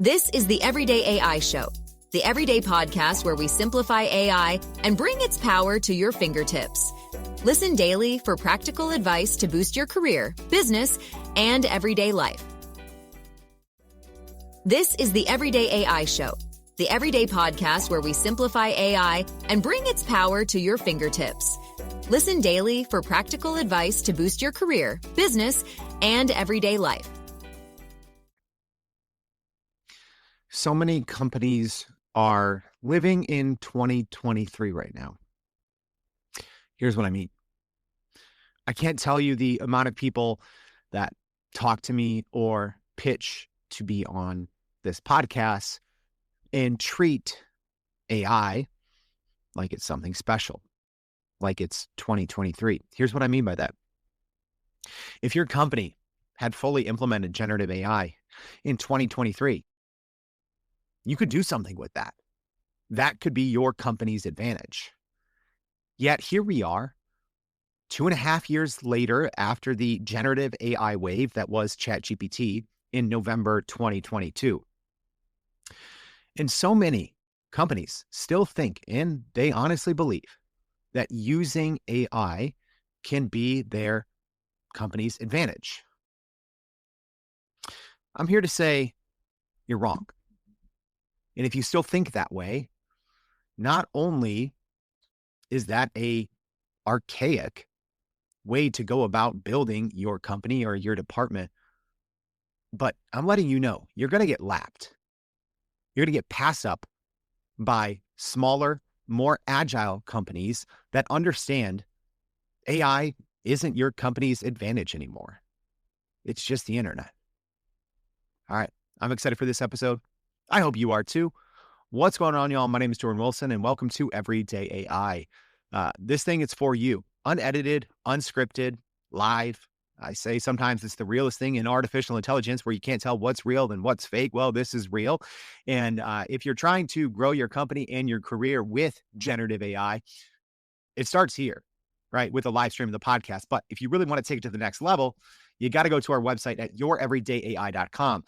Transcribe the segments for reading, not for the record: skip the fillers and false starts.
This is the Everyday AI Show, the everyday podcast where we simplify AI and bring its power to your fingertips. Listen daily for practical advice to boost your career, business, and everyday life. This is the Everyday AI Show, the everyday podcast where we simplify AI and bring its power to your fingertips. Listen daily for practical advice to boost your career, business, and everyday life. So many companies are living in 2023 right now. Here's what I mean. I can't tell you the amount of people that talk to me or pitch to be on this podcast and treat AI like it's something special, like it's 2023. Here's what I mean by that. If your company had fully implemented generative AI in 2023, you could do something with that. That could be your company's advantage. Yet here we are, 2.5 years later after the generative AI wave that was ChatGPT in November 2022. And so many companies still think, and they honestly believe, that using AI can be their company's advantage. I'm here to say you're wrong. And if you still think that way, not only is that a archaic way to go about building your company or your department, but I'm letting you know, you're going to get lapped. You're going to get passed up by smaller, more agile companies that understand AI isn't your company's advantage anymore. It's just the internet. All right. I'm excited for this episode. I hope you are too. What's going on, y'all? My name is Jordan Wilson, and welcome to Everyday AI. This thing is for you. Unedited, unscripted, live. I say sometimes it's the realest thing in artificial intelligence where you can't tell what's real and what's fake. Well, this is real. And if you're trying to grow your company and your career with generative AI, it starts here, right, with the live stream of the podcast. But if you really want to take it to the next level, you got to go to our website at youreverydayai.com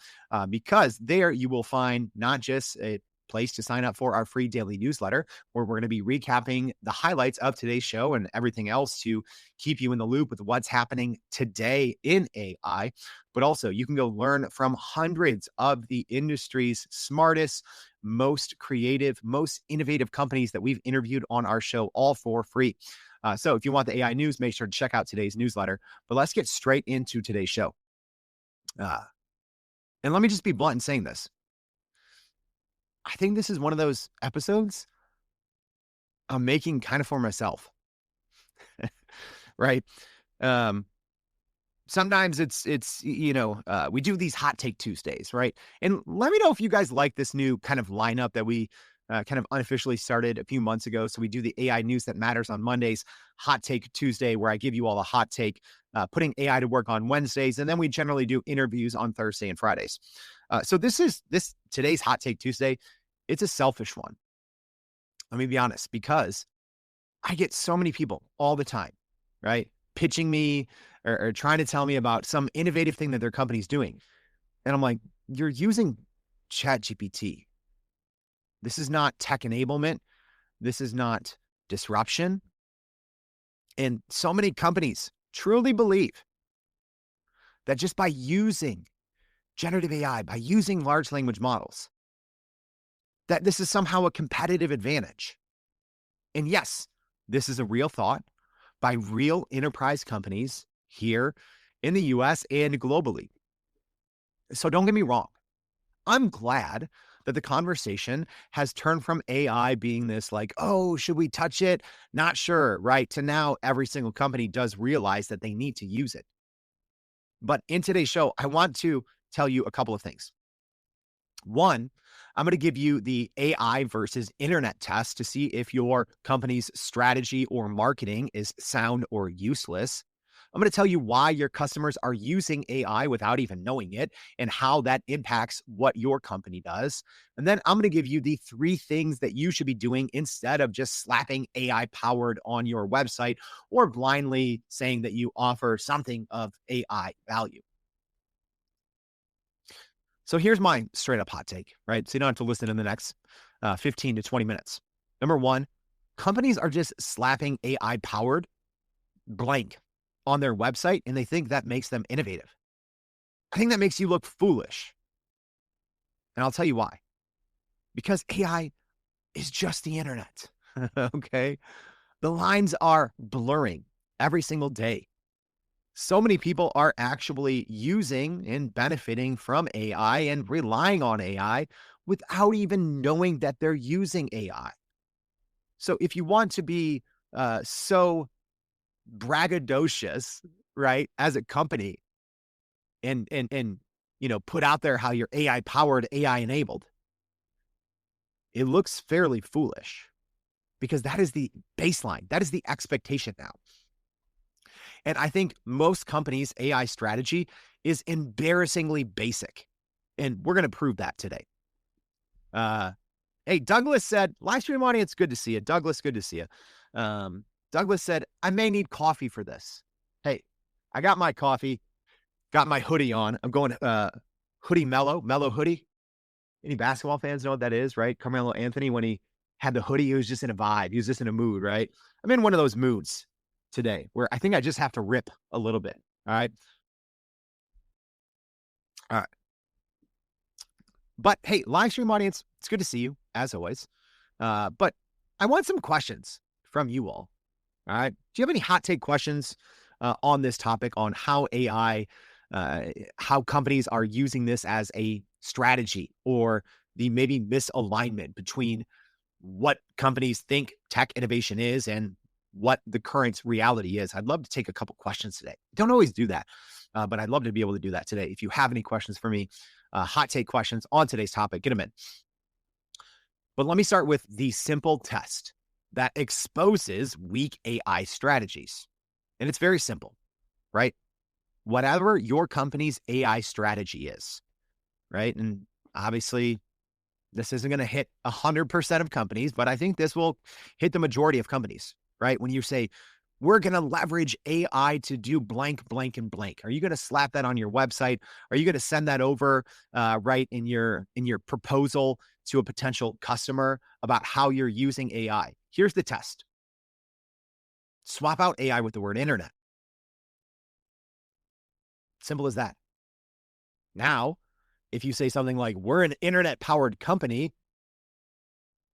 because there you will find not just a place to sign up for our free daily newsletter, where we're going to be recapping the highlights of today's show and everything else to keep you in the loop with what's happening today in AI. But also you can go learn from hundreds of the industry's smartest, most creative, most innovative companies that we've interviewed on our show, all for free. So if you want the AI news, make sure to check out today's newsletter. But let's get straight into today's show. And let me just be blunt in saying this. I think this is one of those episodes I'm making kind of for myself, right? Sometimes we do these hot take Tuesdays, right? And let me know if you guys like this new kind of lineup that we kind of unofficially started a few months ago. So we do the AI news that matters on Mondays, hot take Tuesday, where I give you all a hot take, putting AI to work on Wednesdays. And then we generally do interviews on Thursday and Fridays. So today's hot take Tuesday. It's a selfish one. Let me be honest, because I get so many people all the time, right? Pitching me or trying to tell me about some innovative thing that their company's doing. And I'm like, you're using ChatGPT. This is not tech enablement. This is not disruption. And so many companies truly believe that just by using generative AI, by using large language models, that this is somehow a competitive advantage. And yes, this is a real thought by real enterprise companies here in the US and globally. So don't get me wrong. I'm glad that the conversation has turned from AI being this like, oh, should we touch it? Not sure, right? To now every single company does realize that they need to use it. But in today's show, I want to tell you a couple of things. One, I'm going to give you the AI versus internet test to see if your company's strategy or marketing is sound or useless. I'm going to tell you why your customers are using AI without even knowing it and how that impacts what your company does. And then I'm going to give you the 3 things that you should be doing instead of just slapping AI powered on your website or blindly saying that you offer something of AI value. So here's my straight up hot take, right? So you don't have to listen in the next 15 to 20 minutes. Number one, companies are just slapping AI powered blank on their website and they think that makes them innovative. I think that makes you look foolish. And I'll tell you why. Because AI is just the internet. Okay. The lines are blurring every single day. So many people are actually using and benefiting from AI and relying on AI without even knowing that they're using AI. So if you want to be so braggadocious, right, as a company and put out there how you're AI powered, AI enabled, it looks fairly foolish because that is the baseline. That is the expectation now. And I think most companies' AI strategy is embarrassingly basic. And we're going to prove that today. Hey, Douglas said, live stream audience, good to see you. Douglas, good to see you. Douglas said, I may need coffee for this. Hey, I got my coffee, got my hoodie on. I'm going hoodie mellow hoodie. Any basketball fans know what that is, right? Carmelo Anthony, when he had the hoodie, he was just in a vibe. He was just in a mood, right? I'm in one of those moods today where I think I just have to rip a little bit. All right. All right. But hey, live stream audience, it's good to see you as always. But I want some questions from you all. All right. Do you have any hot take questions on this topic on how AI, how companies are using this as a strategy or the maybe misalignment between what companies think tech innovation is and what the current reality is? I'd love to take a couple questions today. Don't always do that, but I'd love to be able to do that today. If you have any questions for me, hot take questions on today's topic, get them in. But let me start with the simple test that exposes weak AI strategies. And it's very simple, right? Whatever your company's AI strategy is, right? And obviously, this isn't going to hit 100% of companies, but I think this will hit the majority of companies, right? When you say, we're going to leverage AI to do blank, blank, and blank. Are you going to slap that on your website? Are you going to send that over right in your proposal to a potential customer about how you're using AI? Here's the test. Swap out AI with the word internet. Simple as that. Now, if you say something like, we're an internet-powered company,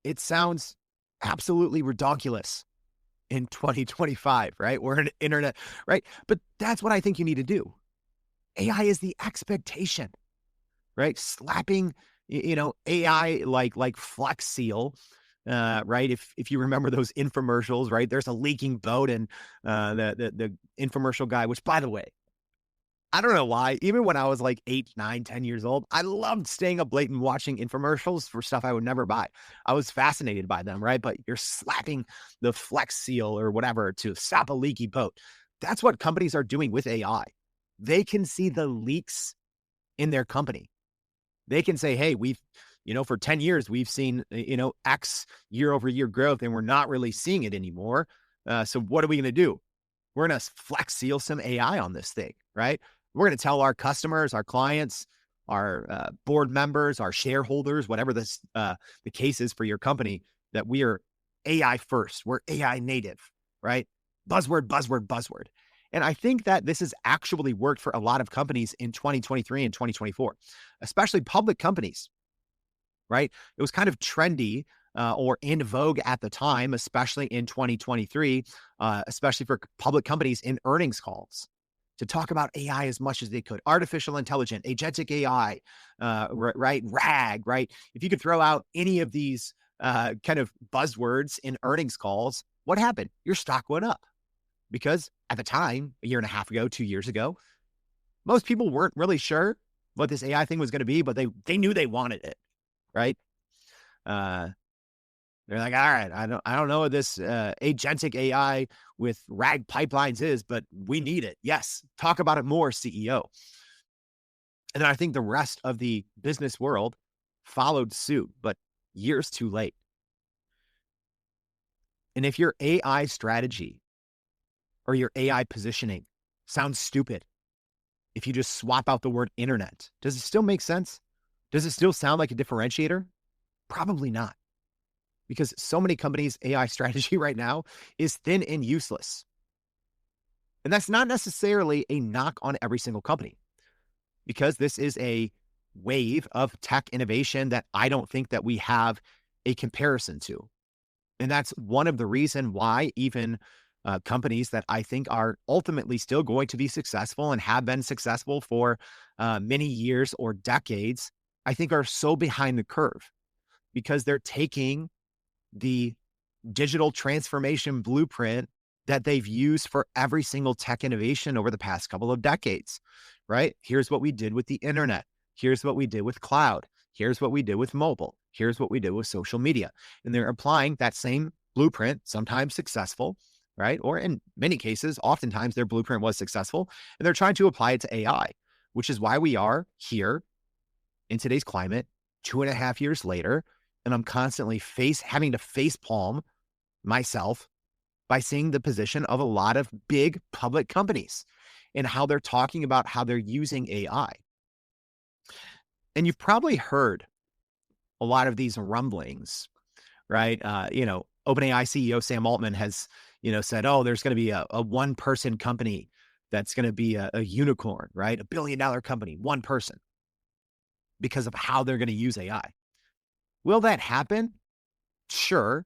it sounds absolutely ridiculous in 2025, right? We're an internet, right? But that's what I think you need to do. AI is the expectation, right? Slapping, AI like Flex Seal, right? If you remember those infomercials, right? There's a leaking boat and the infomercial guy, which by the way, I don't know why, even when I was like 8, 9, 10 years old, I loved staying up late and watching infomercials for stuff I would never buy. I was fascinated by them, right? But you're slapping the Flex Seal or whatever to stop a leaky boat. That's what companies are doing with AI. They can see the leaks in their company. They can say, hey, we've, for 10 years, we've seen, X year over year growth and we're not really seeing it anymore. So what are we going to do? We're going to Flex Seal some AI on this thing, right? We're going to tell our customers, our clients, our board members, our shareholders, whatever the case is for your company, that we are AI first. We're AI native, right? Buzzword, buzzword, buzzword. And I think that this has actually worked for a lot of companies in 2023 and 2024, especially public companies, right? It was kind of trendy or in vogue at the time, especially in 2023, especially for public companies in earnings calls, to talk about AI as much as they could. Artificial intelligence, agentic AI, right? RAG, right? If you could throw out any of these kind of buzzwords in earnings calls, what happened? Your stock went up because at the time, a year and a half ago, 2 years ago, most people weren't really sure what this AI thing was going to be, but they knew they wanted it, right? They're like, all right, I don't know what this agentic AI with RAG pipelines is, but we need it. Yes, talk about it more, CEO. And then I think the rest of the business world followed suit, but years too late. And if your AI strategy or your AI positioning sounds stupid, if you just swap out the word internet, does it still make sense? Does it still sound like a differentiator? Probably not, because so many companies' AI strategy right now is thin and useless. And that's not necessarily a knock on every single company, because this is a wave of tech innovation that I don't think that we have a comparison to. And that's one of the reason why even companies that I think are ultimately still going to be successful and have been successful for many years or decades, I think are so behind the curve, because they're taking the digital transformation blueprint that they've used for every single tech innovation over the past couple of decades, right? Here's what we did with the internet. Here's what we did with cloud. Here's what we did with mobile. Here's what we did with social media. And they're applying that same blueprint, sometimes successful, right? Or in many cases, oftentimes their blueprint was successful, and they're trying to apply it to AI, which is why we are here in today's climate 2.5 years later. And I'm constantly having to face palm myself by seeing the position of a lot of big public companies and how they're talking about how they're using AI. And you've probably heard a lot of these rumblings, right? OpenAI CEO Sam Altman has, said, oh, there's going to be a one-person company that's going to be a unicorn, right? $1 billion company, one person, because of how they're going to use AI. Will that happen? Sure.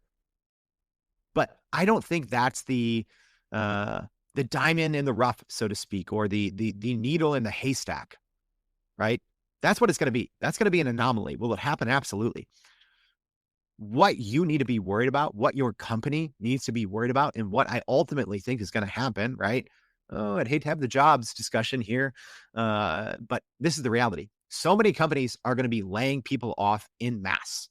But I don't think that's the diamond in the rough, so to speak, or the needle in the haystack, right? That's what it's going to be. That's going to be an anomaly. Will it happen? Absolutely. What you need to be worried about, what your company needs to be worried about, and what I ultimately think is going to happen, right? Oh, I'd hate to have the jobs discussion here, but this is the reality. So many companies are going to be laying people off in mass.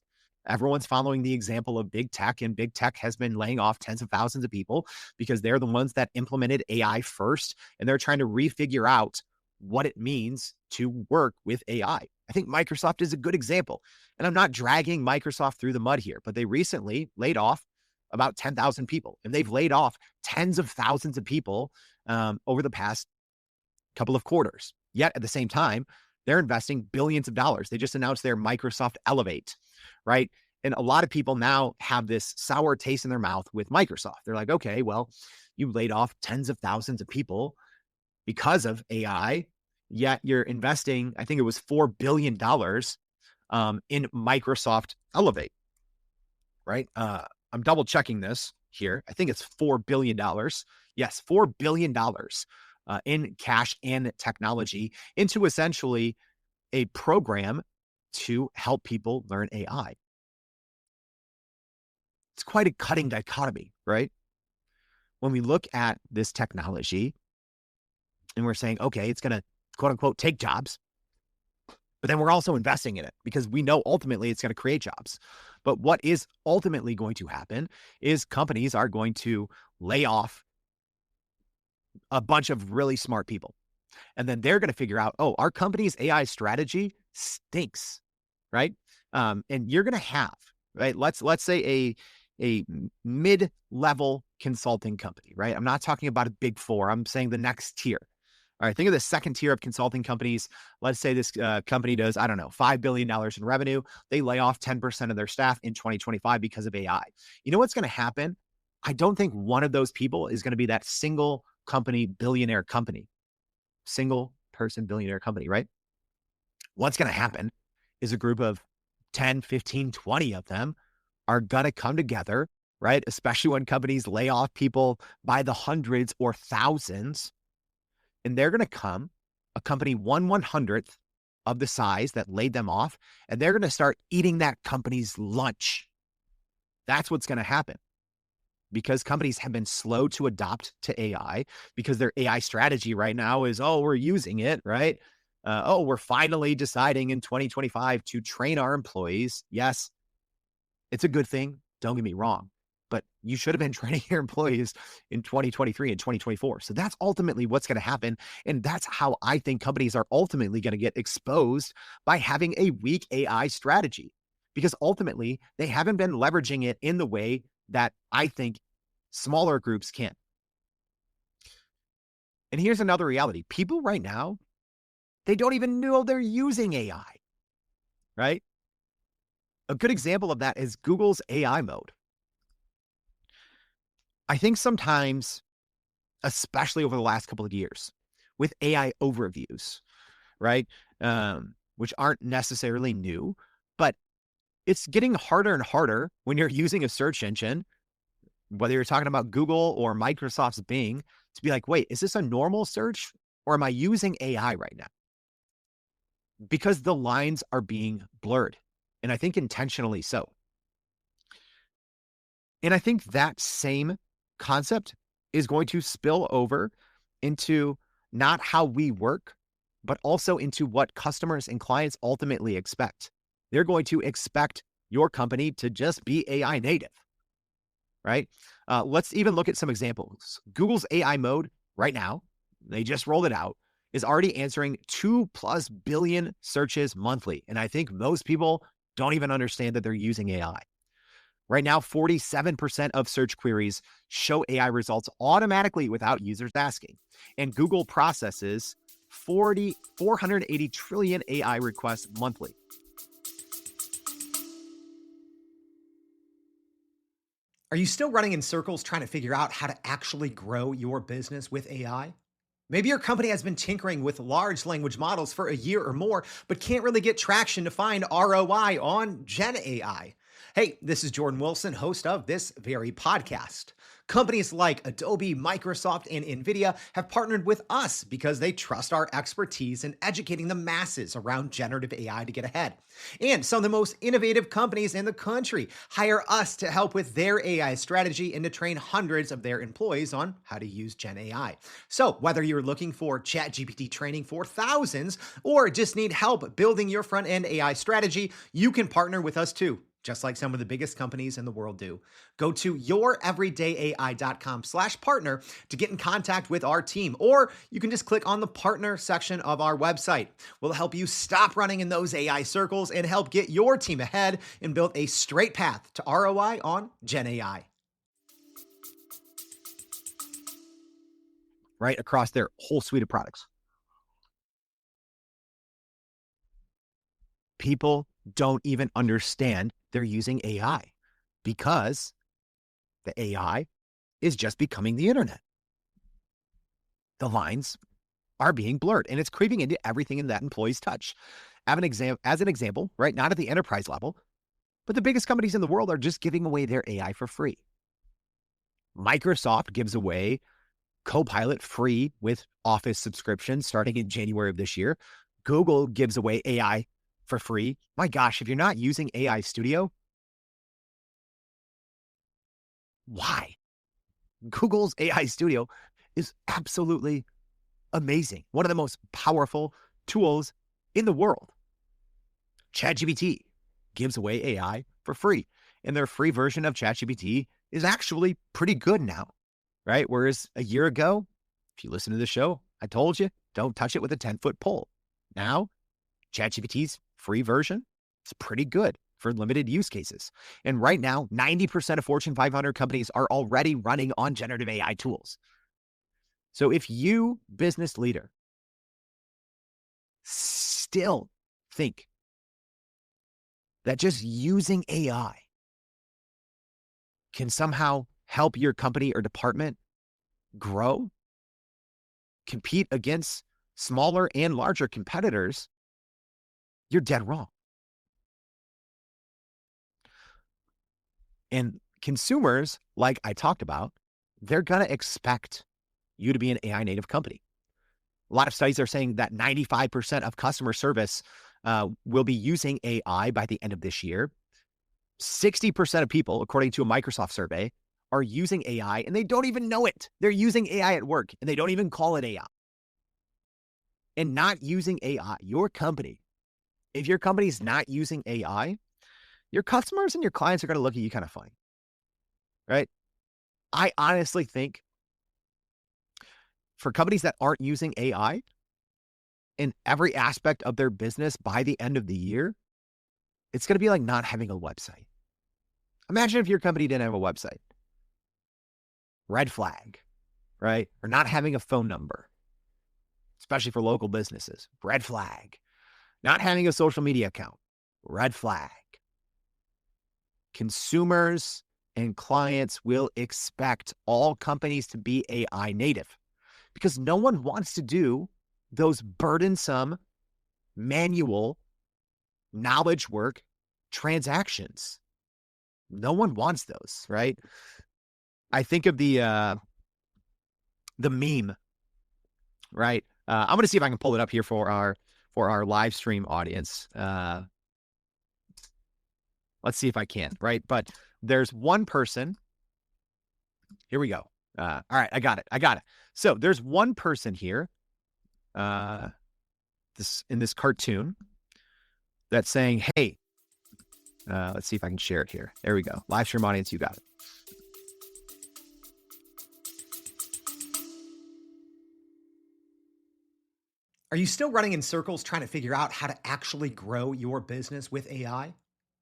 Everyone's following the example of big tech, and big tech has been laying off tens of thousands of people because they're the ones that implemented AI first, and they're trying to refigure out what it means to work with AI. I think Microsoft is a good example. And I'm not dragging Microsoft through the mud here, but they recently laid off about 10,000 people, and they've laid off tens of thousands of people over the past couple of quarters. Yet at the same time, they're investing billions of dollars. They just announced their Microsoft Elevate, right? And a lot of people now have this sour taste in their mouth with Microsoft. They're like, okay, well, you laid off tens of thousands of people because of AI, yet you're investing, I think it was $4 billion in Microsoft Elevate, right? I'm double checking this here. I think it's $4 billion. Yes, $4 billion in cash and technology into essentially a program to help people learn AI. It's quite a cutting dichotomy, right? When we look at this technology and we're saying, okay, it's going to quote unquote take jobs, but then we're also investing in it because we know ultimately it's going to create jobs. But what is ultimately going to happen is companies are going to lay off a bunch of really smart people. And then they're going to figure out, oh, our company's AI strategy stinks, right? And you're going to have, right? Let's say a mid-level consulting company, right? I'm not talking about a big four. I'm saying the next tier. All right, think of the second tier of consulting companies. Let's say this company does, I don't know, $5 billion in revenue. They lay off 10% of their staff in 2025 because of AI. You know what's going to happen? I don't think one of those people is going to be that single company billionaire company, single person billionaire company, right? What's going to happen is a group of 10, 15, 20 of them are going to come together, right? Especially when companies lay off people by the hundreds or thousands. And they're going to come, a company 1/100th of the size that laid them off, and they're going to start eating that company's lunch. That's what's going to happen, because companies have been slow to adopt to AI, because their AI strategy right now is, oh, we're using it, right? We're finally deciding in 2025 to train our employees. Yes, it's a good thing. Don't get me wrong. But you should have been training your employees in 2023 and 2024. So that's ultimately what's going to happen. And that's how I think companies are ultimately going to get exposed, by having a weak AI strategy, because ultimately they haven't been leveraging it in the way that I think smaller groups can. And here's another reality. People right now, they don't even know they're using AI. right? A good example of that is Google's AI mode. I think sometimes, especially over the last couple of years, with AI overviews, right? Which aren't necessarily new, but it's getting harder and harder when you're using a search engine, whether you're talking about Google or Microsoft's Bing, to be like, wait, is this a normal search or am I using AI right now? Because the lines are being blurred, and I think intentionally so. And I think that same concept is going to spill over into not how we work, but also into what customers and clients ultimately expect. They're going to expect your company to just be AI native, right? Let's even look at some examples. Google's AI mode right now, they just rolled it out, is already answering 2+ billion searches monthly. And I think most people don't even understand that they're using AI. Right now, 47% of search queries show AI results automatically without users asking. And Google processes 480 trillion AI requests monthly. Are you still running in circles trying to figure out how to actually grow your business with AI? Maybe your company has been tinkering with large language models for a year or more, but can't really get traction to find ROI on Gen AI. Hey, this is Jordan Wilson, host of this very podcast. Companies like Adobe, Microsoft, and NVIDIA have partnered with us because they trust our expertise in educating the masses around generative AI to get ahead. And some of the most innovative companies in the country hire us to help with their AI strategy and to train hundreds of their employees on how to use Gen AI. So whether you're looking for ChatGPT training for thousands or just need help building your front-end AI strategy, you can partner with us too, just like some of the biggest companies in the world do. Go to youreverydayai.com/partner to get in contact with our team, or you can just click on the partner section of our website. We'll help you stop running in those AI circles and help get your team ahead and build a straight path to ROI on Gen AI. Right across their whole suite of products. People don't even understand they're using AI because the AI is just becoming the internet. The lines are being blurred and it's creeping into everything in that employee's touch. As an example, right, not at the enterprise level, but the biggest companies in the world are just giving away their AI for free. Microsoft gives away Copilot free with Office subscriptions starting in January of this year. Google gives away AI for free. My gosh, if you're not using AI Studio, why? Google's AI Studio is absolutely amazing. One of the most powerful tools in the world. ChatGPT gives away AI for free, and their free version of ChatGPT is actually pretty good now, right? Whereas a year ago, if you listen to the show, I told you, don't touch it with a 10-foot pole. Now, ChatGPT's free version is pretty good for limited use cases. And right now, 90% of Fortune 500 companies are already running on generative AI tools. So if you, business leader, still think that just using AI can somehow help your company or department grow, compete against smaller and larger competitors, you're dead wrong. And consumers, like I talked about, they're going to expect you to be an AI native company. A lot of studies are saying that 95% of customer service will be using AI by the end of this year. 60% of people, according to a Microsoft survey, are using AI and they don't even know it. They're using AI at work and they don't even call it AI. And not using AI, your company, if your company's not using AI, your customers and your clients are going to look at you kind of funny, right? I honestly think for companies that aren't using AI in every aspect of their business by the end of the year, it's going to be like not having a website. Imagine if your company didn't have a website. Red flag, right? Or not having a phone number, especially for local businesses. Red flag. Not having a social media account. red flag. Consumers and clients will expect all companies to be AI native because no one wants to do those burdensome manual knowledge work transactions. No one wants those, right? I think of the meme, right? I'm going to see if I can pull it up here for our live stream audience. Let's see if I can, right? But there's one person. Here we go. All right, I got it. So there's one person here, in this cartoon that's saying, "Hey," let's see if I can share it here. There we go. Live stream audience, you got it. Are you still running in circles trying to figure out how to actually grow your business with AI?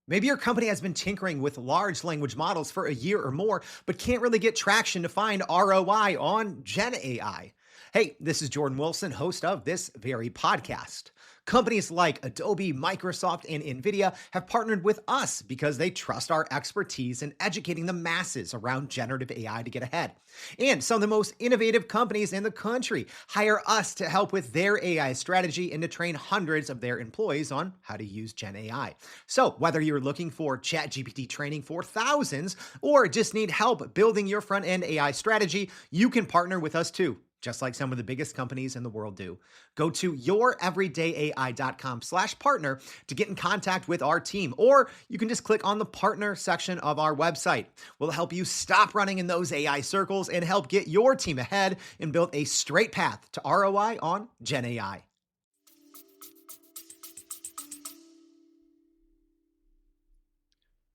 Maybe your company has been tinkering with large language models for a year or more, but can't really get traction to find ROI on Gen AI. Hey, this is Jordan Wilson, host of this very podcast. Companies like Adobe, Microsoft, and NVIDIA have partnered with us because they trust our expertise in educating the masses around generative AI to get ahead. And some of the most innovative companies in the country hire us to help with their AI strategy and to train hundreds of their employees on how to use Gen AI. So whether you're looking for ChatGPT training for thousands or just need help building your front-end AI strategy, you can partner with us too, just like some of the biggest companies in the world do. Go to youreverydayai.com/partner to get in contact with our team, or you can just click on the partner section of our website. We'll help you stop running in those AI circles and help get your team ahead and build a straight path to ROI on Gen AI.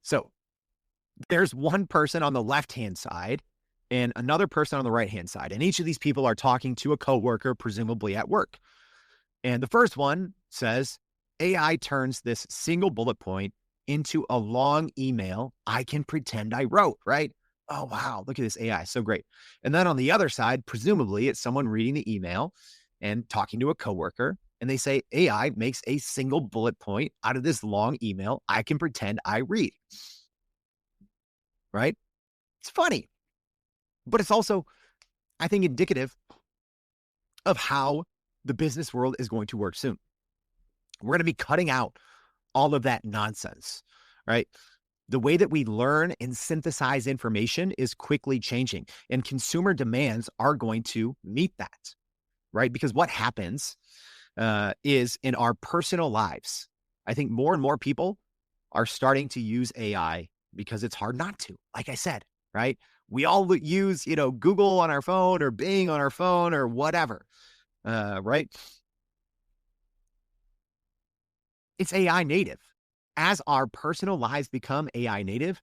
So there's one person on the left-hand side and another person on the right-hand side. And each of these people are talking to a coworker, presumably at work. And the first one says, AI turns this single bullet point into a long email I can pretend I wrote, right? Oh, wow, look at this AI, so great. And then on the other side, presumably it's someone reading the email and talking to a coworker, and they say, AI makes a single bullet point out of this long email I can pretend I read, right? It's funny. But it's also, I think, indicative of how the business world is going to work soon. We're going to be cutting out all of that nonsense, right? The way that we learn and synthesize information is quickly changing, and consumer demands are going to meet that, right? Because what happens is in our personal lives, I think more and more people are starting to use AI because it's hard not to, like I said, right? We all use, Google on our phone or Bing on our phone or whatever, right? It's AI native. As our personal lives become AI native,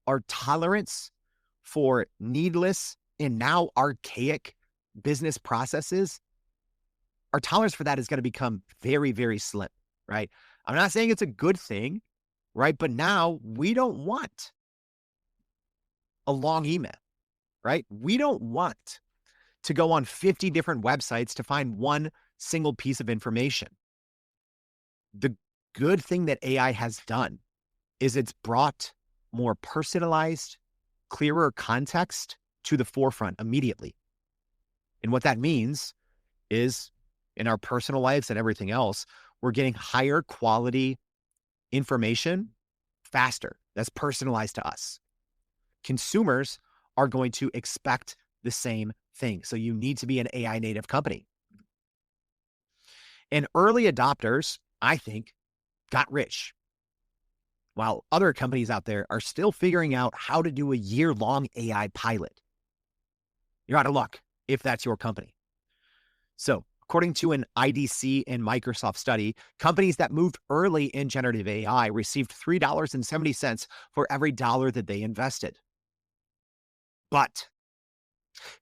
our tolerance for needless and now archaic business processes, our tolerance for that is going to become very, very slim, right? I'm not saying it's a good thing, right? But now we don't want a long email, right? We don't want to go on 50 different websites to find one single piece of information. The good thing that AI has done is it's brought more personalized, clearer context to the forefront immediately. And what that means is in our personal lives and everything else, we're getting higher quality information faster. That's personalized to us. Consumers are going to expect the same thing. So you need to be an AI native company. And early adopters, I think, got rich, while other companies out there are still figuring out how to do a year-long AI pilot. You're out of luck if that's your company. So according to an IDC and Microsoft study, companies that moved early in generative AI received $3.70 for every dollar that they invested. But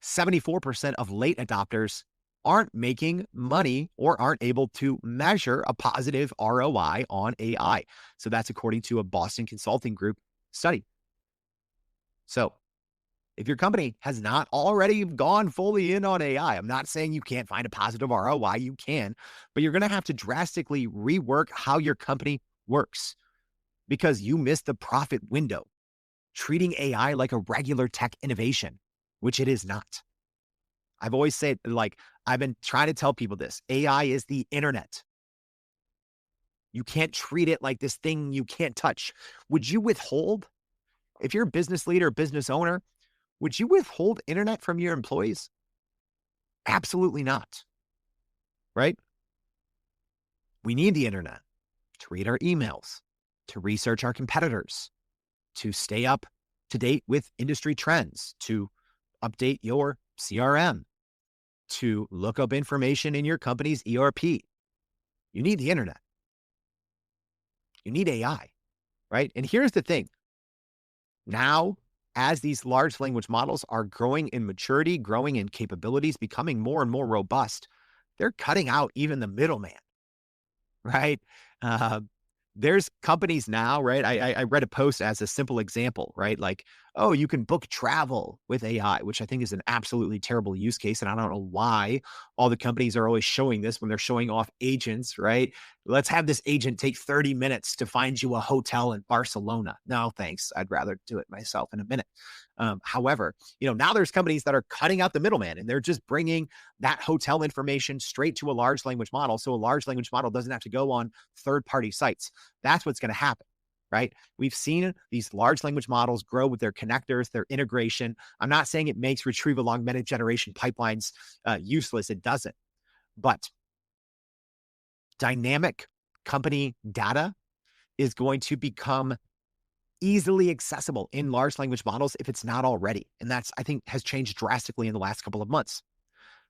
74% of late adopters aren't making money or aren't able to measure a positive ROI on AI. So that's according to a Boston Consulting Group study. So if your company has not already gone fully in on AI, I'm not saying you can't find a positive ROI, you can, but you're going to have to drastically rework how your company works. because you missed the profit window, treating AI like a regular tech innovation, which it is not. I've always said, like, I've been trying to tell people this. AI is the internet. You can't treat it like this thing you can't touch. Would you withhold, if you're a business leader, business owner, would you withhold internet from your employees? Absolutely not. Right? We need the internet to read our emails, to research our competitors, to stay up to date with industry trends, to update your CRM, to look up information in your company's ERP. You need the internet. You need AI, right? And here's the thing. Now, as these large language models are growing in maturity, growing in capabilities, becoming more and more robust, they're cutting out even the middleman, right? Uh, there's companies now, right? I read a post as a simple example, right? Like, oh, you can book travel with AI, which I think is an absolutely terrible use case. And I don't know why all the companies are always showing this when they're showing off agents, right? Let's have this agent take 30 minutes to find you a hotel in Barcelona. No, thanks. I'd rather do it myself in a minute. However, now there's companies that are cutting out the middleman and they're just bringing that hotel information straight to a large language model. So a large language model doesn't have to go on third-party sites. That's what's going to happen, right? We've seen these large language models grow with their connectors, their integration. I'm not saying it makes retrieval augmented generation pipelines useless. It doesn't. But dynamic company data is going to become easily accessible in large language models if it's not already. And that's, I think, has changed drastically in the last couple of months.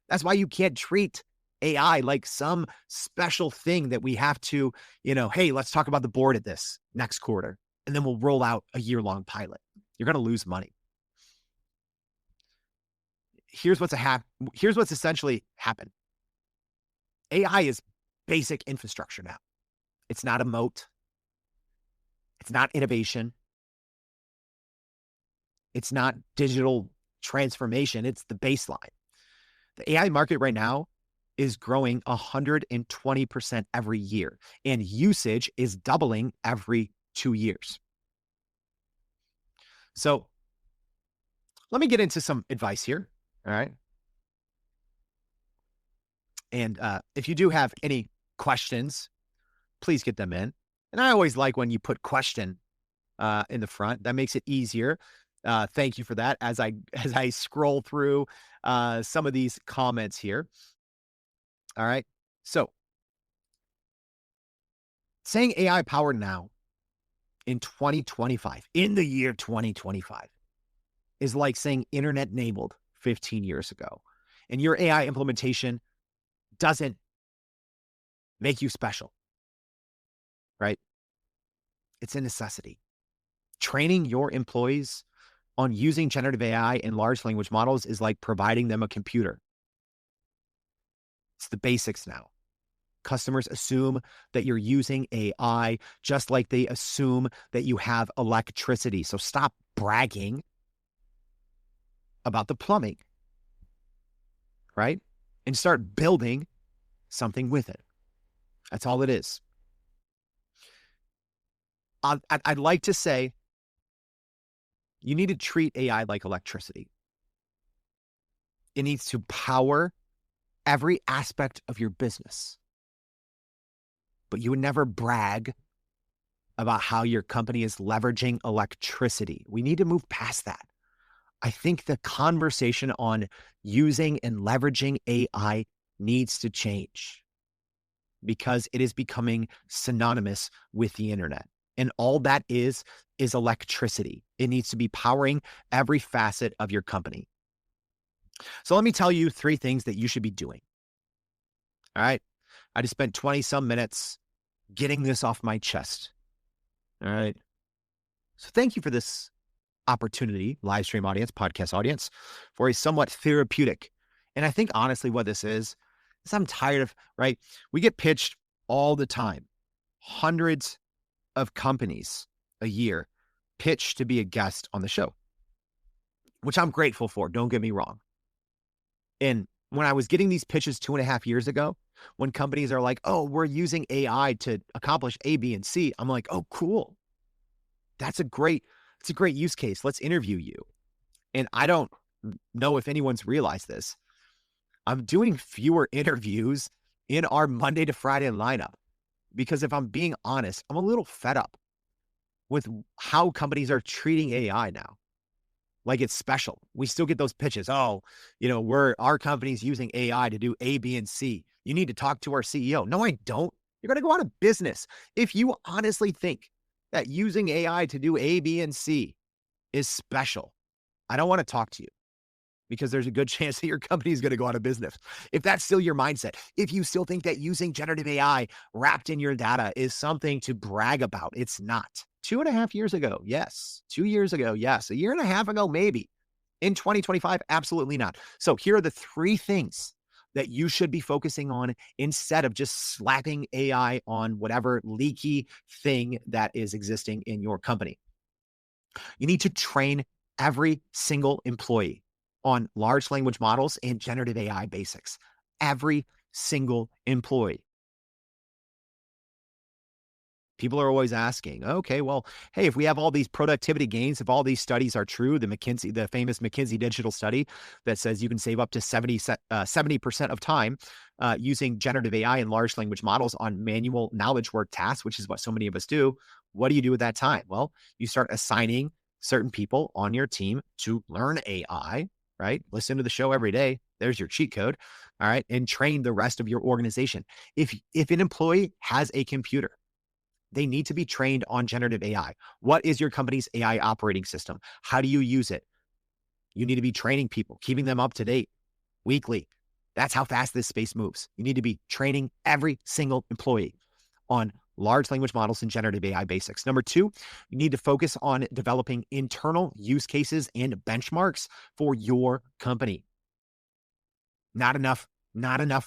That's why you can't treat AI like some special thing that we have to, hey, let's talk about the board at this next quarter, and then we'll roll out a year-long pilot. You're going to lose money. Here's what's essentially happened. AI is basic infrastructure now. It's not a moat. It's not innovation. It's not digital transformation. It's the baseline. The AI market right now is growing 120% every year, and usage is doubling every 2 years. So let me get into some advice here. All right. And if you do have any questions, please get them in. And I always like when you put question in the front. That makes it easier. Thank you for that. As I scroll through some of these comments here. All right. So saying AI powered now in 2025, in the year 2025, is like saying internet enabled 15 years ago. And your AI implementation doesn't make you special, right? It's a necessity. Training your employees on using generative AI and large language models is like providing them a computer. It's the basics now. Customers assume that you're using AI just like they assume that you have electricity. So stop bragging about the plumbing, right? And start building something with it. That's all it is. I'd like to say you need to treat AI like electricity. It needs to power every aspect of your business. But you would never brag about how your company is leveraging electricity. We need to move past that. I think the conversation on using and leveraging AI needs to change because it is becoming synonymous with the internet. And all that is electricity. It needs to be powering every facet of your company. So let me tell you 3 things that you should be doing. All right. I just spent 20 some minutes getting this off my chest. All right. So thank you for this opportunity, live stream audience, podcast audience, for a somewhat therapeutic. And I think honestly what this is I'm tired of, right? We get pitched all the time. Hundreds of companies a year pitch to be a guest on the show, which I'm grateful for. Don't get me wrong. And when I was getting these pitches 2.5 years ago, when companies are like, oh, we're using AI to accomplish A, B, and C, I'm like, oh, cool. it's a great use case. Let's interview you. And I don't know if anyone's realized this. I'm doing fewer interviews in our Monday to Friday lineup because if I'm being honest, I'm a little fed up with how companies are treating AI now. Like it's special. We still get those pitches. Oh, our company's using AI to do A, B, and C. You need to talk to our CEO. No, I don't. You're going to go out of business. If you honestly think that using AI to do A, B, and C is special, I don't want to talk to you because there's a good chance that your company is going to go out of business. If that's still your mindset, if you still think that using generative AI wrapped in your data is something to brag about, it's not. 2.5 years ago, yes. 2 years ago, yes. A year and a half ago, maybe. In 2025, absolutely not. So here are the 3 things that you should be focusing on instead of just slapping AI on whatever leaky thing that is existing in your company. You need to train every single employee on large language models and generative AI basics. Every single employee. People are always asking, okay, well, hey, if we have all these productivity gains, if all these studies are true, the famous McKinsey digital study that says you can save up to 70% of time using generative AI and large language models on manual knowledge work tasks, which is what so many of us do. What do you do with that time? Well, you start assigning certain people on your team to learn AI, right? Listen to the show every day. There's your cheat code. All right. And train the rest of your organization. If an employee has a computer, they need to be trained on generative AI. What is your company's AI operating system? How do you use it? You need to be training people, keeping them up to date weekly. That's how fast this space moves. You need to be training every single employee on large language models and generative AI basics. Number 2, you need to focus on developing internal use cases and benchmarks for your company. Not enough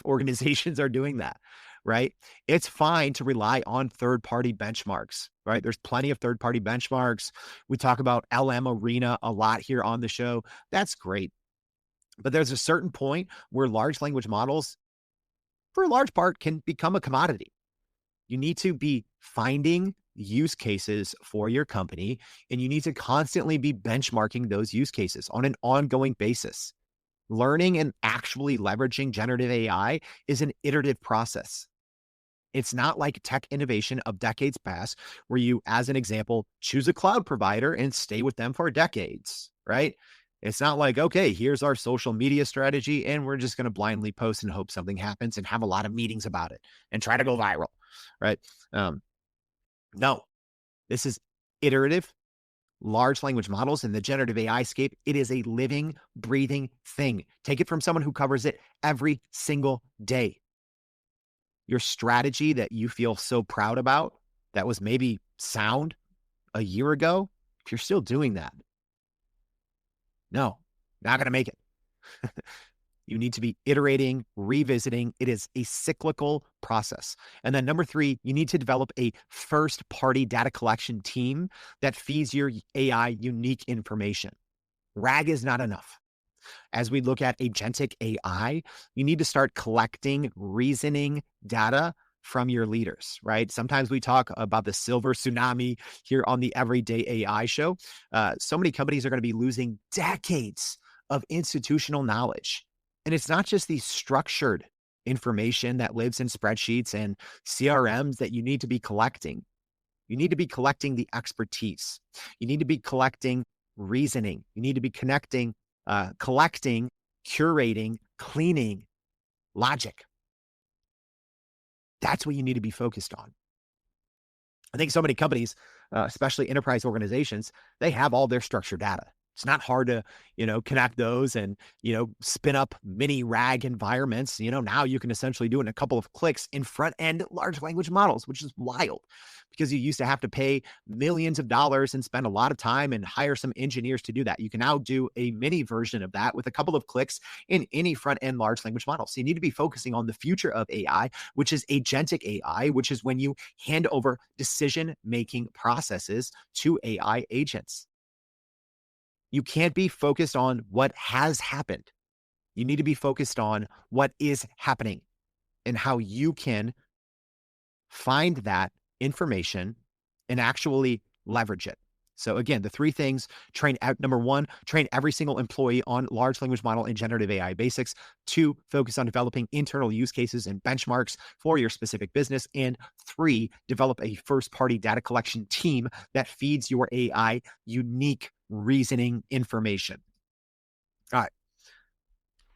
organizations are doing that, right? It's fine to rely on third-party benchmarks, right? There's plenty of third-party benchmarks. We talk about LM Arena a lot here on the show. That's great. But there's a certain point where large language models, for a large part, can become a commodity. You need to be finding use cases for your company, and you need to constantly be benchmarking those use cases on an ongoing basis. Learning and actually leveraging generative AI is an iterative process. It's not like tech innovation of decades past, where you, as an example, choose a cloud provider and stay with them for decades, right? It's not like, okay, here's our social media strategy, and we're just going to blindly post and hope something happens and have a lot of meetings about it and try to go viral, right? No, this is iterative. Large language models and the generative AI scape, it is a living, breathing thing. Take it from someone who covers it every single day. Your strategy that you feel so proud about, that was maybe sound a year ago, if you're still doing that, no, not going to make it. You need to be iterating, revisiting. It is a cyclical process. And then number 3, you need to develop a first-party data collection team that feeds your AI unique information. RAG is not enough. As we look at agentic AI, you need to start collecting reasoning data from your leaders, right? Sometimes we talk about the silver tsunami here on the Everyday AI show. So many companies are going to be losing decades of institutional knowledge. And it's not just the structured information that lives in spreadsheets and CRMs that you need to be collecting. You need to be collecting the expertise. You need to be collecting reasoning. You need to be collecting, curating, cleaning logic. That's what you need to be focused on. I think so many companies, especially enterprise organizations, they have all their structured data. It's not hard to, connect those and, spin up mini RAG environments. Now you can essentially do it in a couple of clicks in front end large language models, which is wild because you used to have to pay millions of dollars and spend a lot of time and hire some engineers to do that. You can now do a mini version of that with a couple of clicks in any front end large language model. So you need to be focusing on the future of AI, which is agentic AI, which is when you hand over decision-making processes to AI agents. You can't be focused on what has happened. You need to be focused on what is happening and how you can find that information and actually leverage it. So again, the three things: number one, train every single employee on large language model and generative AI basics. Two, focus on developing internal use cases and benchmarks for your specific business. And three, develop a first-party data collection team that feeds your AI unique reasoning information. All right,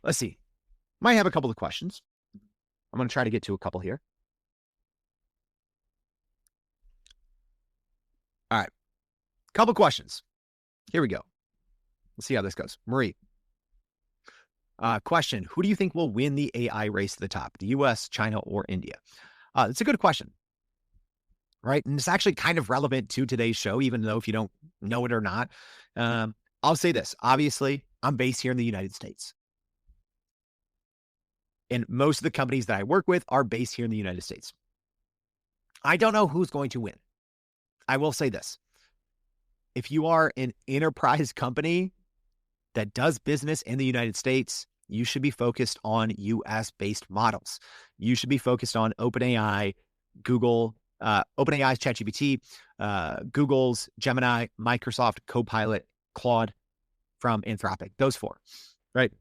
let's see. Might have a couple of questions. I'm going to try to get to a couple here. All right, couple questions. Here we go. Let's see how this goes. Marie. Question: who do you think will win the AI race to the top? The US, China, or India? It's a good question, right? And it's actually kind of relevant to today's show, even though if you don't know it or not. I'll say this. Obviously, I'm based here in the United States. And most of the companies that I work with are based here in the United States. I don't know who's going to win. I will say this. If you are an enterprise company that does business in the United States, you should be focused on US-based models. You should be focused on OpenAI, Google, OpenAI's ChatGPT, Google's Gemini, Microsoft Copilot, Claude from Anthropic. Those four, right?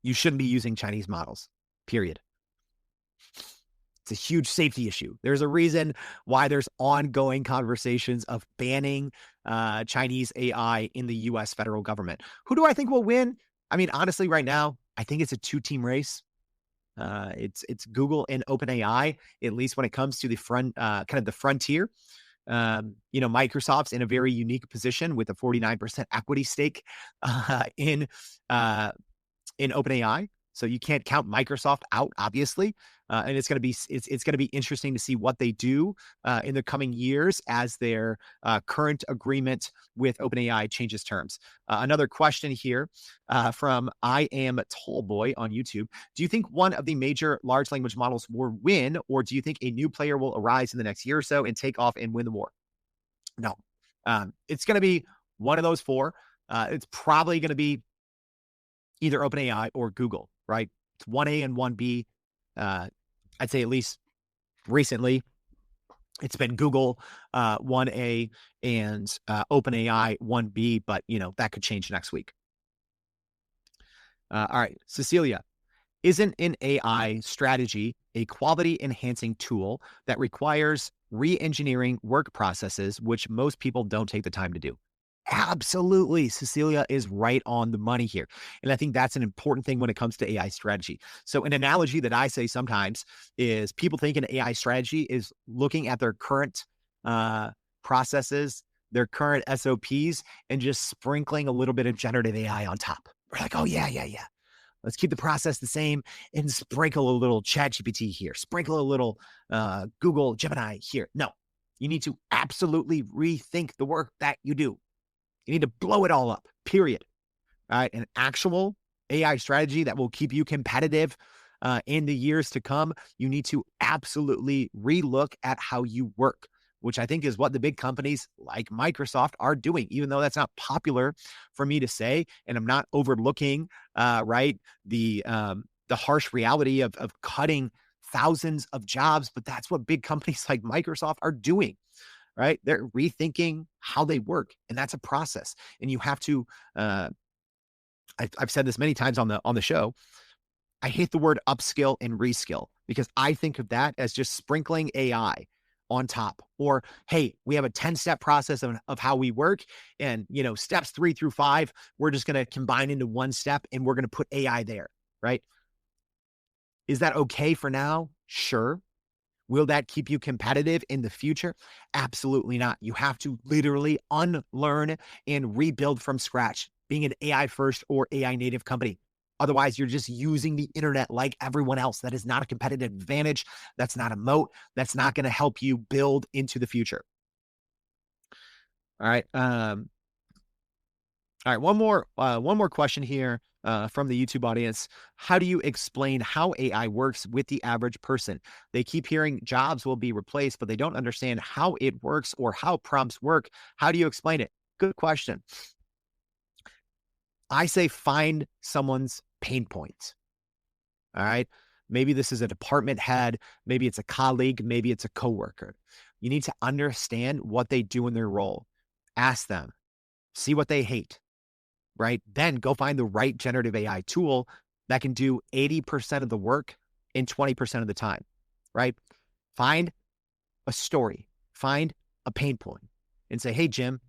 You shouldn't be using Chinese models, period. It's a huge safety issue. There's a reason why there's ongoing conversations of banning Chinese AI in the US federal government. Who do I think will win? I mean, honestly, right now, I think it's a two-team race. It's Google and OpenAI, at least when it comes to the kind of the frontier. Microsoft's in a very unique position with a 49% equity stake in OpenAI. So you can't count Microsoft out, obviously. And it's going to be interesting to see what they do in the coming years as their current agreement with OpenAI changes terms. Another question here from I Am Tallboy on YouTube. Do you think one of the major large language models will win, or do you think a new player will arise in the next year or so and take off and win the war? No. It's going to be one of those four. It's probably going to be either OpenAI or Google, right? It's 1A and 1B. I'd say at least recently, it's been Google 1A and OpenAI 1B, but that could change next week. All right, Cecilia. Isn't an AI strategy a quality enhancing tool that requires re-engineering work processes, which most people don't take the time to do? Absolutely. Cecilia is right on the money here. And I think that's an important thing when it comes to AI strategy. So an analogy that I say sometimes is people think an AI strategy is looking at their current processes, their current SOPs, and just sprinkling a little bit of generative AI on top. We're like, oh, yeah. Let's keep the process the same and sprinkle a little ChatGPT here, sprinkle a little Google Gemini here. No, you need to absolutely rethink the work that you do. You need to blow it all up, period. All right. An actual AI strategy that will keep you competitive in the years to come. You need to absolutely relook at how you work, which I think is what the big companies like Microsoft are doing, even though that's not popular for me to say. And I'm not overlooking, the harsh reality of cutting thousands of jobs, but that's what big companies like Microsoft are doing. Right? They're rethinking how they work, and that's a process. And you have to, I've said this many times on the show. I hate the word upskill and reskill because I think of that as just sprinkling AI on top. Or, hey, we have a 10-step process of how we work, and steps 3 through 5, we're just going to combine into one step, and we're going to put AI there. Right? Is that okay for now? Sure. Will that keep you competitive in the future? Absolutely not. You have to literally unlearn and rebuild from scratch, being an AI first or AI native company. Otherwise, you're just using the internet like everyone else. That is not a competitive advantage. That's not a moat. That's not going to help you build into the future. All right. All right, one more question here from the YouTube audience. How do you explain how AI works with the average person? They keep hearing jobs will be replaced, but they don't understand how it works or how prompts work. How do you explain it? Good question. I say find someone's pain point. All right. Maybe this is a department head. Maybe it's a colleague. Maybe it's a coworker. You need to understand what they do in their role. Ask them, see what they hate, right? Then go find the right generative AI tool that can do 80% of the work in 20% of the time, right? Find a story, find a pain point and say, hey, Jim,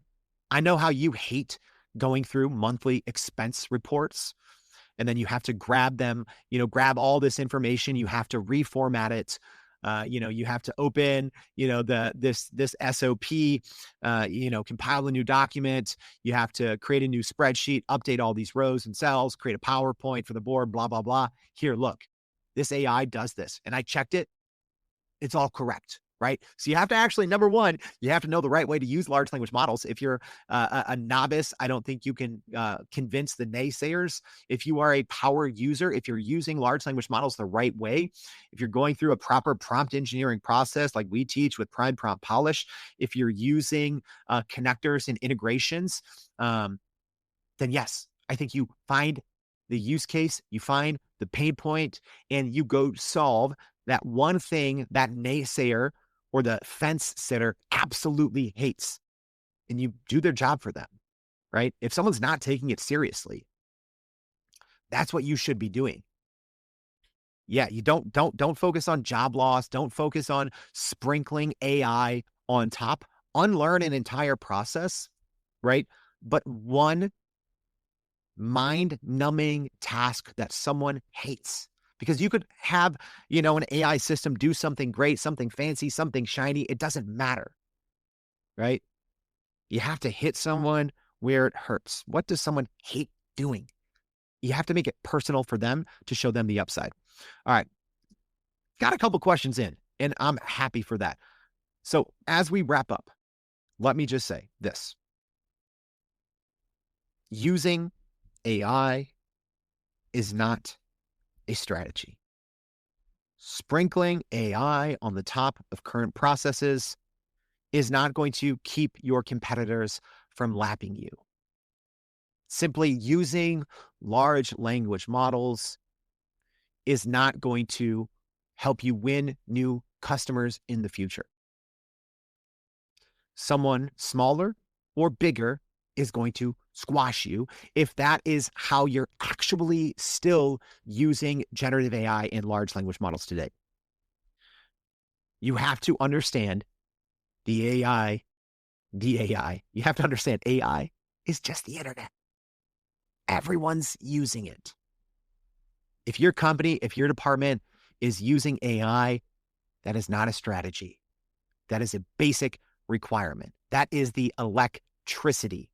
I know how you hate going through monthly expense reports. And then you have to grab them, grab all this information. You have to reformat it. You have to open, this SOP, compile a new document. You have to create a new spreadsheet, update all these rows and cells, create a PowerPoint for the board, blah, blah, blah. Here, look, this AI does this. And I checked it. It's all correct. Right. So you have to actually, number one, you have to know the right way to use large language models. If you're a novice, I don't think you can convince the naysayers. If you are a power user, if you're using large language models the right way, if you're going through a proper prompt engineering process like we teach with Prime Prompt Polish, if you're using connectors and integrations, then yes, I think you find the use case, you find the pain point, and you go solve that one thing that naysayer or the fence sitter absolutely hates, and you do their job for them, right? If someone's not taking it seriously, that's what you should be doing. Yeah, you don't focus on job loss. Don't focus on sprinkling AI on top. Unlearn an entire process, right? But one mind-numbing task that someone hates. Because you could have, an AI system do something great, something fancy, something shiny. It doesn't matter, right? You have to hit someone where it hurts. What does someone hate doing? You have to make it personal for them to show them the upside. All right. Got a couple questions in, and I'm happy for that. So as we wrap up, let me just say this. Using AI is not a strategy. Sprinkling AI on the top of current processes is not going to keep your competitors from lapping you. Simply using large language models is not going to help you win new customers in the future. Someone smaller or bigger is going to squash you if that is how you're actually still using generative AI and large language models today. You have to understand the AI. You have to understand AI is just the internet. Everyone's using it. If your company, if your department is using AI, that is not a strategy. That is a basic requirement. That is the electricity.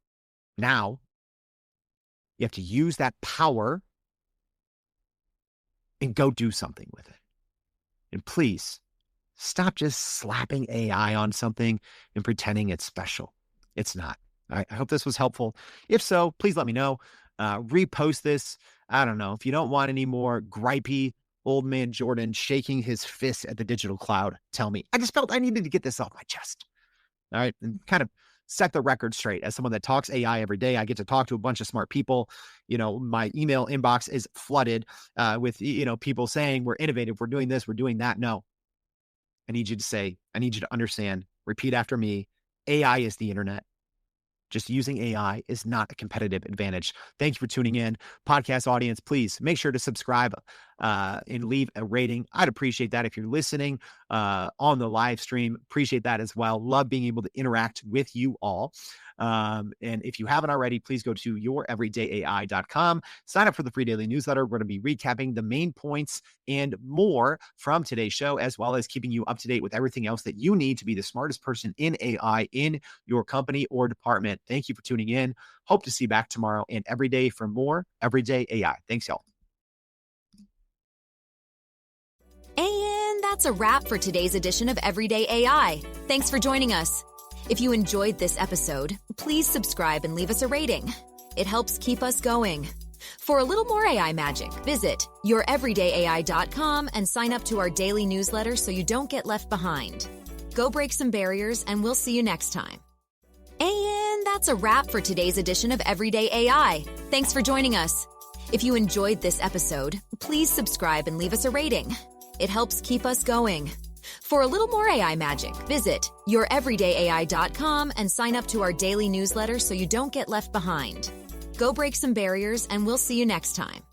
Now, you have to use that power and go do something with it. And please, stop just slapping AI on something and pretending it's special. It's not. I hope this was helpful. If so, please let me know. Repost this. I don't know. If you don't want any more gripey old man Jordan shaking his fist at the digital cloud, tell me. I just felt I needed to get this off my chest. All right. And kind of set the record straight. As someone that talks AI every day, I get to talk to a bunch of smart people. My email inbox is flooded with, people saying we're innovative, we're doing this, we're doing that. No, I need you to understand, repeat after me. AI is the internet. Just using AI is not a competitive advantage. Thank you for tuning in. Podcast audience, please make sure to subscribe and leave a rating. I'd appreciate that if you're listening on the live stream. Appreciate that as well. Love being able to interact with you all. And if you haven't already, please go to youreverydayai.com. Sign up for the free daily newsletter. We're going to be recapping the main points and more from today's show, as well as keeping you up to date with everything else that you need to be the smartest person in AI in your company or department. Thank you for tuning in. Hope to see you back tomorrow and every day for more Everyday AI. Thanks, y'all. And that's a wrap for today's edition of Everyday AI. Thanks for joining us. If you enjoyed this episode, please subscribe and leave us a rating. It helps keep us going. For a little more AI magic, visit youreverydayai.com and sign up to our daily newsletter so you don't get left behind. Go break some barriers, and we'll see you next time. And that's a wrap for today's edition of Everyday AI. Thanks for joining us. If you enjoyed this episode, please subscribe and leave us a rating. It helps keep us going. For a little more AI magic, visit youreverydayai.com and sign up to our daily newsletter so you don't get left behind. Go break some barriers, and we'll see you next time.